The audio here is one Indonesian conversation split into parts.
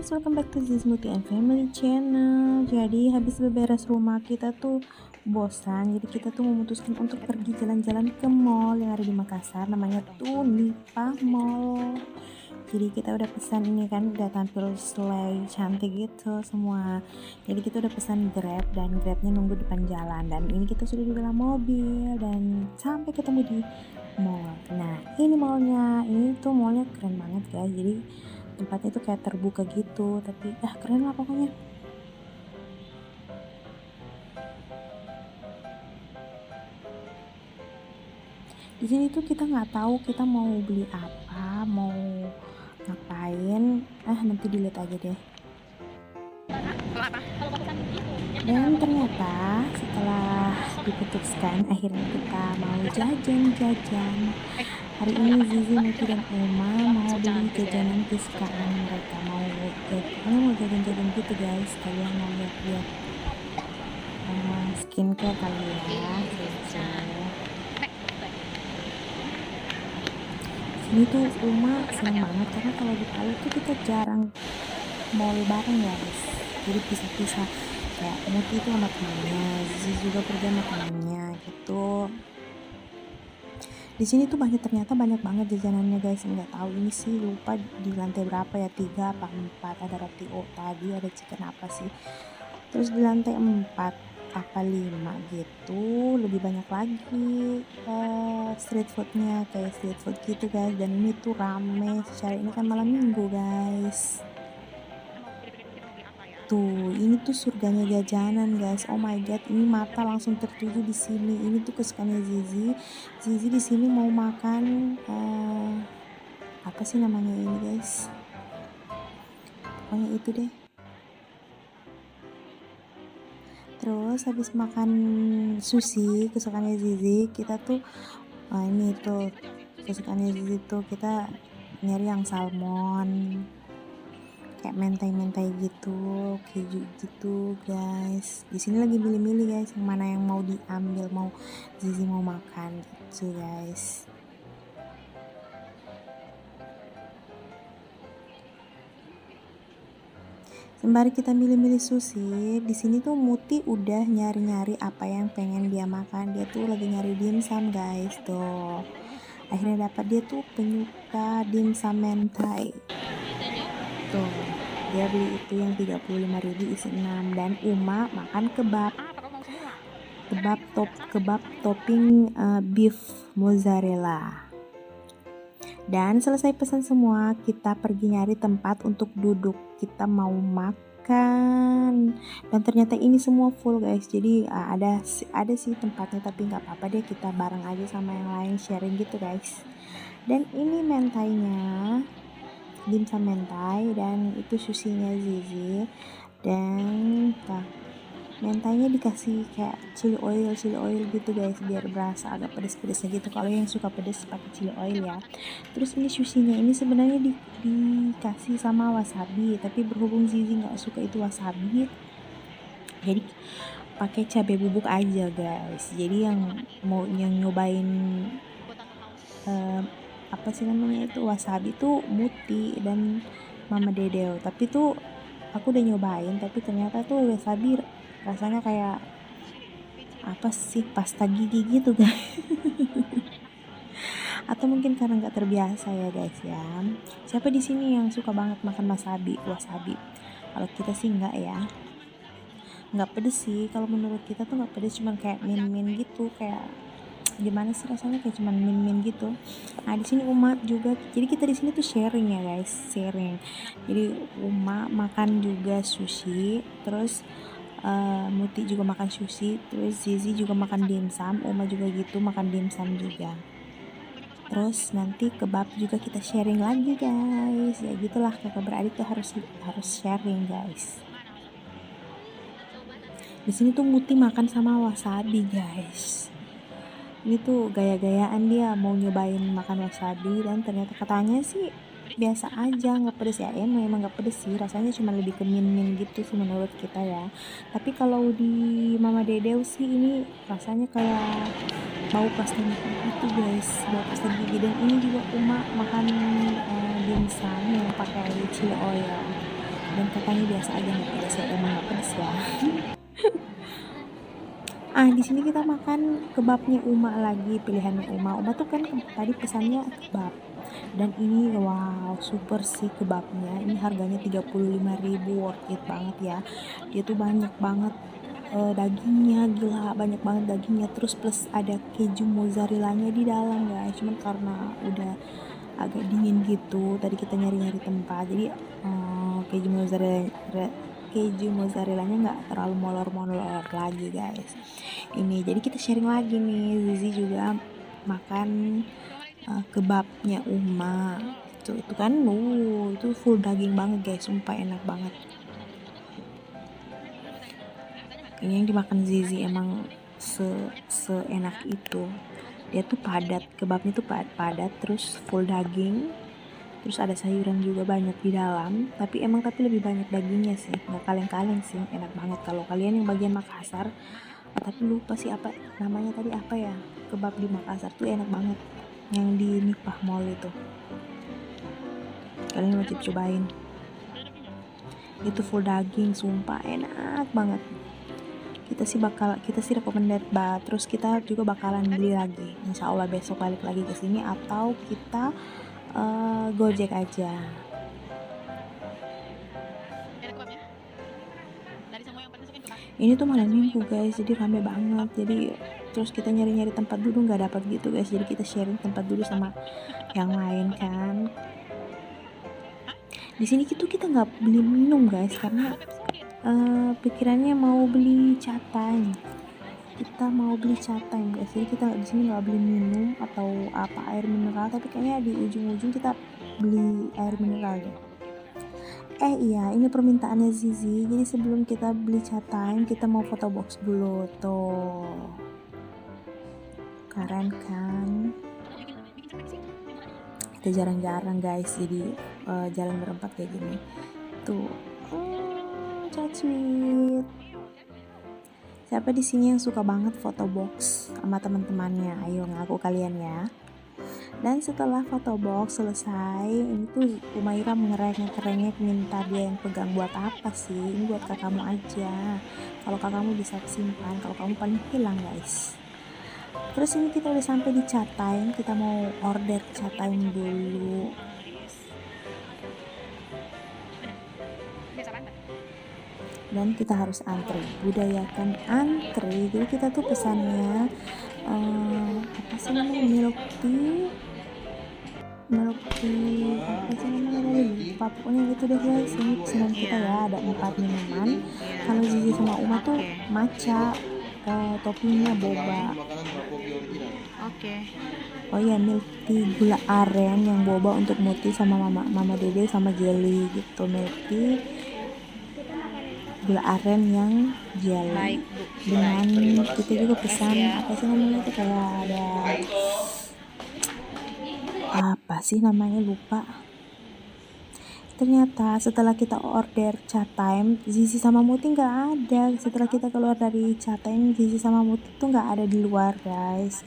guys, welcome back to Zizmuti and Family Channel. Jadi habis beberes rumah kita tuh bosan, jadi kita tuh memutuskan untuk pergi jalan-jalan ke mall yang ada di Makassar, namanya tuh Nipa Mall. Jadi kita udah pesan ini kan, udah tampil slay cantik gitu semua. Jadi kita udah pesan Grab dan Grabnya nunggu di depan jalan, dan ini kita sudah di dalam mobil dan sampai ketemu di mall. Nah ini mallnya, ini tuh mallnya keren banget guys. Jadi tempatnya tuh kayak terbuka gitu, tapi keren lah pokoknya. Di sini tuh kita nggak tahu kita mau beli apa, mau ngapain, nanti dilihat aja deh. Dan ternyata setelah diputuskan, akhirnya kita mau jajan-jajan. Hari ini Zizi, Muti, dan Uma mau beli jajanan kesukaan mereka. Mau jajan-jajan gitu guys. Kalian mau lihat-lihat skincare kali ya. Ini tuh Uma seneng banget karena kalau di Palu tuh kita jarang mall bareng ya guys. Jadi pisah-pisah, kayak Muti itu sama temannya, Zizi juga pergi sama temannya gitu. Di sini tuh ternyata banyak banget jajanannya guys. Nggak tahu ini sih, lupa di lantai berapa ya, 3 apa 4. Ada roti tadi, ada chicken apa sih. Terus di lantai 4 apa 5 gitu, lebih banyak lagi street foodnya, kayak street food gitu guys. Dan ini tuh rame, secara ini kan malam minggu guys. Tuh, ini tuh surganya jajanan guys. Oh my god, ini mata langsung tertuju di sini. Ini tuh kesukaannya Zizi. Zizi di sini mau makan apa sih namanya ini guys? Pokoknya itu deh. Terus habis makan sushi kesukaannya Zizi, kita tuh ini tuh kesukaannya Zizi tuh kita nyari yang salmon, kayak mentai gitu, keju gitu guys. Di sini lagi milih-milih guys, yang mana yang mau diambil, mau Zizi mau makan gitu guys. Sembari kita milih-milih sushi, di sini tuh Muti udah nyari-nyari apa yang pengen dia makan. Dia tuh lagi nyari dimsum guys tuh. Akhirnya dapat, dia tuh penyuka dimsum mentai. Tuh, dia beli itu yang 35.000 isi 6. Dan Uma makan kebab topping beef mozzarella. Dan selesai pesan semua, kita pergi nyari tempat untuk duduk. Kita mau makan, dan ternyata ini semua full guys. Jadi ada sih tempatnya, tapi nggak apa-apa deh, kita bareng aja sama yang lain, sharing gitu guys. Dan ini mentainya, dimsum mentai, dan itu susinya Zizi. Dan mentainya dikasih kayak chili oil gitu guys, biar berasa agak pedes-pedesnya gitu. Kalau yang suka pedes pakai chili oil ya. Terus ini susinya ini sebenarnya dikasih sama wasabi, tapi berhubung Zizi nggak suka itu wasabi, jadi pakai cabai bubuk aja guys. Jadi yang nyobain apa sih namanya itu wasabi tuh Muti dan Mama Dedeo. Tapi tuh aku udah nyobain, tapi ternyata tuh wasabi rasanya kayak apa sih, pasta gigi gitu guys. Atau mungkin karena nggak terbiasa ya guys ya. Siapa di sini yang suka banget makan wasabi? Kalau kita sih nggak ya, nggak pedes sih. Kalau menurut kita tuh nggak pedes, cuman kayak min gitu, kayak gimana sih rasanya, kayak cuman min gitu. Nah di sini Uma juga, jadi kita di sini tuh sharing ya guys, sharing. Jadi Uma makan juga sushi, terus Muti juga makan sushi, terus Zizi juga makan dimsum, Uma juga gitu makan dimsum juga. Terus nanti kebab juga kita sharing lagi guys. Ya gitulah, kakak beradik tuh harus sharing guys. Di sini tuh Muti makan sama wasabi guys. Ini tuh gaya-gayaan dia mau nyobain makan wasabi, dan ternyata katanya sih biasa aja, nggak pedes ya. Memang nggak pedes sih, rasanya cuma lebih ke min gitu sih menurut kita ya. Tapi kalau di Mama Dedeo sih ini rasanya kayak bau pasta gigi gitu guys, bau pasta gigi. Dan ini juga Uma makan dimsum yang pakai chili oil. dan katanya biasa aja nggak pedas, ya emang nggak pedas ya. Di sini kita makan kebabnya Uma lagi, pilihannya Uma. Uma tuh kan tadi pesannya kebab. Dan ini wow, super sih kebabnya. Ini harganya 35.000, worth it banget ya. Dia tuh banyak banget dagingnya, gila banyak banget dagingnya. Terus plus ada keju mozzarellanya di dalam guys. Cuman karena udah agak dingin gitu, tadi kita nyari-nyari tempat. Jadi keju mozzarellanya nggak terlalu molor-molor lagi guys. Ini jadi kita sharing lagi nih, Zizi juga makan kebabnya Uma itu kan itu full daging banget guys, sumpah enak banget. Ini yang dimakan Zizi emang seenak itu, dia tuh padat, kebabnya tuh padat terus full daging, terus ada sayuran juga banyak di dalam, tapi lebih banyak dagingnya sih, nggak kaleng-kaleng sih, enak banget. Kalau kalian yang bagian Makassar, tapi lupa sih apa namanya tadi, apa ya, kebab di Makassar tuh enak banget yang di Nipah Mall itu, kalian wajib cobain. Itu full daging, sumpah enak banget. Kita sih recommended banget. Terus kita juga bakalan beli lagi, insya Allah besok balik lagi ke sini, atau kita Gojek aja. Ini tuh malam minggu guys, jadi rame banget. Jadi terus kita nyari-nyari tempat duduk nggak dapat gitu guys, jadi kita sharing tempat duduk sama yang lain kan. Di sini kita nggak beli minum guys, karena pikirannya mau beli catay. Kita mau beli catay guys, jadi kita di sini nggak beli minum atau apa air mineral, tapi kayaknya di ujung-ujung kita beli air mineral deh. Iya, ini permintaannya Zizi. Jadi sebelum kita beli catay, kita mau foto box dulu tuh. Keren kan? Kita jarang-jarang guys, jadi jalan berempat kayak gini. Tuh, so sweet. Siapa di sini yang suka banget foto box sama teman-temannya? Ayo ngaku kalian ya. Dan setelah foto box selesai, ini tuh Umaira mengerengek minta dia yang pegang. Buat apa sih? Ini buat kakakmu aja. Kalau kakakmu bisa simpan, kalau kamu paling hilang guys. Terus ini kita udah sampai di catay, kita mau order catay dulu. Dan kita harus antri, budayakan antri. Jadi kita tuh pesannya apa sih namanya, milk tea apa sih namanya tadi, lupa, pokoknya gitu deh guys. Ini pesanan kita ya, ada 4 minuman. Kalau Zizi sama Uma tuh matcha, toppingnya boba. Oh iya, milk tea gula aren yang boba untuk Muti sama mama Dede sama jelly gitu. Milk tea gula aren yang jelly. Dengan kita juga pesan apa sih namanya itu, kayak ada apa sih namanya, lupa. Ternyata setelah kita order catay, Zizi sama Muti nggak ada. Setelah kita keluar dari catay, Zizi sama Muti tuh nggak ada di luar guys.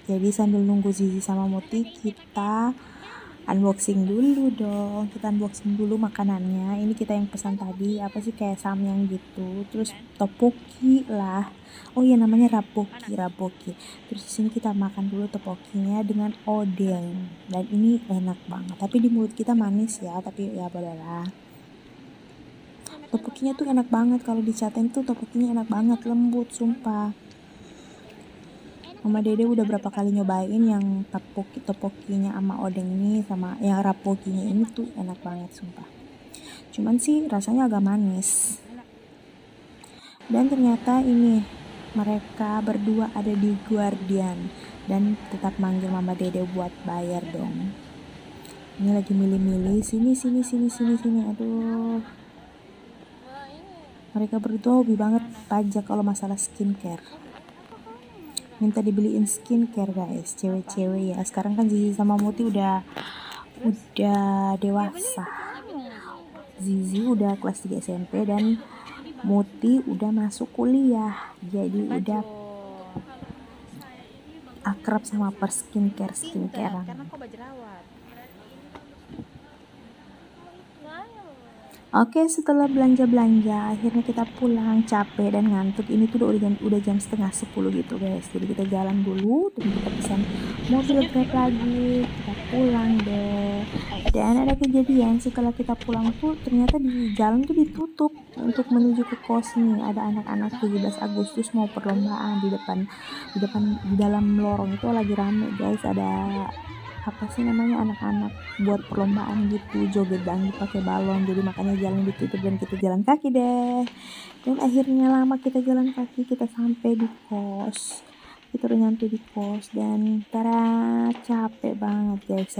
Jadi sambil nunggu Zizi sama Muti, kita unboxing dulu dong. Kita unboxing dulu makanannya. Ini kita yang pesan tadi, apa sih, kayak samyang gitu, terus topoki lah. Oh iya, namanya rapoki. Terus di sini kita makan dulu topokinya dengan odeng, dan ini enak banget. Tapi di mulut kita manis ya, tapi ya bolehlah. Topokinya tuh enak banget, kalau di cateng tuh topokinya enak banget, lembut sumpah. Mama Dede udah berapa kali nyobain yang topokinya sama odeng ini, sama yang rapokinya ini tuh enak banget sumpah. Cuman sih rasanya agak manis. Dan ternyata ini mereka berdua ada di Guardian dan tetap manggil Mama Dede buat bayar dong. Ini lagi milih-milih, sini. Aduh. Mereka berdua hobi banget pajak kalau masalah skincare. Minta dibeliin skincare guys, cewek-cewek ya. Sekarang kan Zizi sama Muti udah dewasa. Zizi udah kelas 3 SMP dan Muti udah masuk kuliah. Jadi udah akrab sama skincarean. Oke, setelah belanja-belanja, akhirnya kita pulang, capek dan ngantuk. Ini tuh udah jam setengah 10 gitu guys. Jadi kita jalan dulu, dan kita pesan mobil Grab lagi, kita pulang deh. Dan ada kejadian setelah kita pulang tuh ternyata di jalan tuh ditutup untuk menuju ke kos nih. Ada anak-anak 17 Agustus mau perlombaan di dalam lorong itu lagi rame guys. Ada apa sih namanya, anak-anak buat perlombaan gitu, joget dangdut pakai balon, jadi makanya jalan ditutup dan kita jalan kaki deh. Dan akhirnya lama kita jalan kaki, kita sampai di kos, kita udah nyampe di kos dan tara, capek banget guys.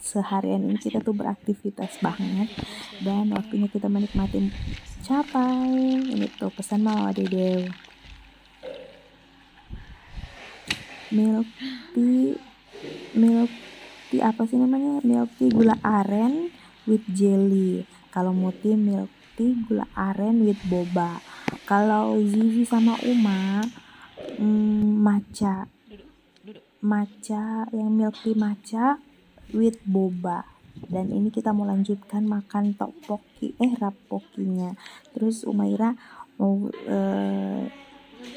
Seharian ini kita tuh beraktivitas banget dan waktunya kita menikmati capai. Ini tuh pesan mama Dede, milk tea apa sih namanya, milk tea gula aren with jelly. Kalau Muti milk tea gula aren with boba. Kalau Zizi sama Uma matcha yang milk tea matcha with boba. Dan ini kita mau lanjutkan makan rapokinya. Terus Umaira mau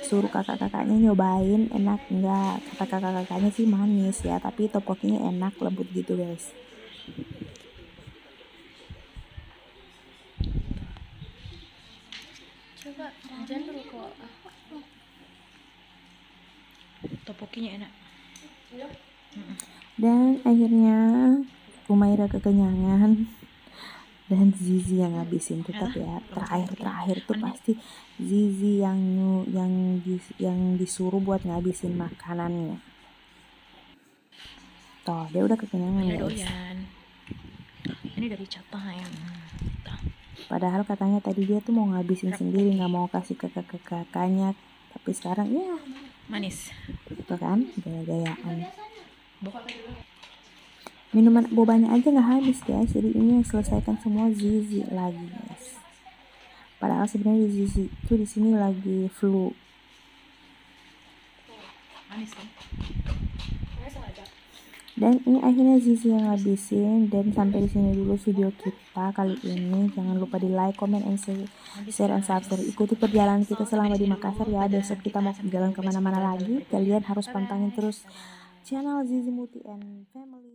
suruh kakak-kakaknya nyobain enak enggak. Kata kakak-kakaknya sih manis ya, tapi topokinya enak, lembut gitu guys. Coba jangan dulu kok. Topokinya enak. Dan akhirnya Umaira kekenyangan dan Zizi yang ngabisin. Tetap ya, terakhir tuh pasti Zizi yang disuruh buat ngabisin makanannya. Toh dia udah kekenyangan guys. Ini dari Catayang. Padahal katanya tadi dia tuh mau ngabisin sendiri, nggak mau kasih ke kakaknya, tapi sekarang ya manis. Itu kan gaya-gayaan. Minuman bobanya aja nggak habis guys, jadi ini yang selesaikan semua Zizi lagi guys. Padahal sebenarnya Zizi itu di sini lagi flu. Manis kan? Dan ini akhirnya Zizi yang ngabisin. Dan sampai di sini dulu video kita kali ini. Jangan lupa di like, comment, and share and subscribe. Ikuti perjalanan kita selama di Makassar ya. Besok kita mau jalan kemana-mana lagi. Kalian harus pantangin terus channel Zizi Muti and Family.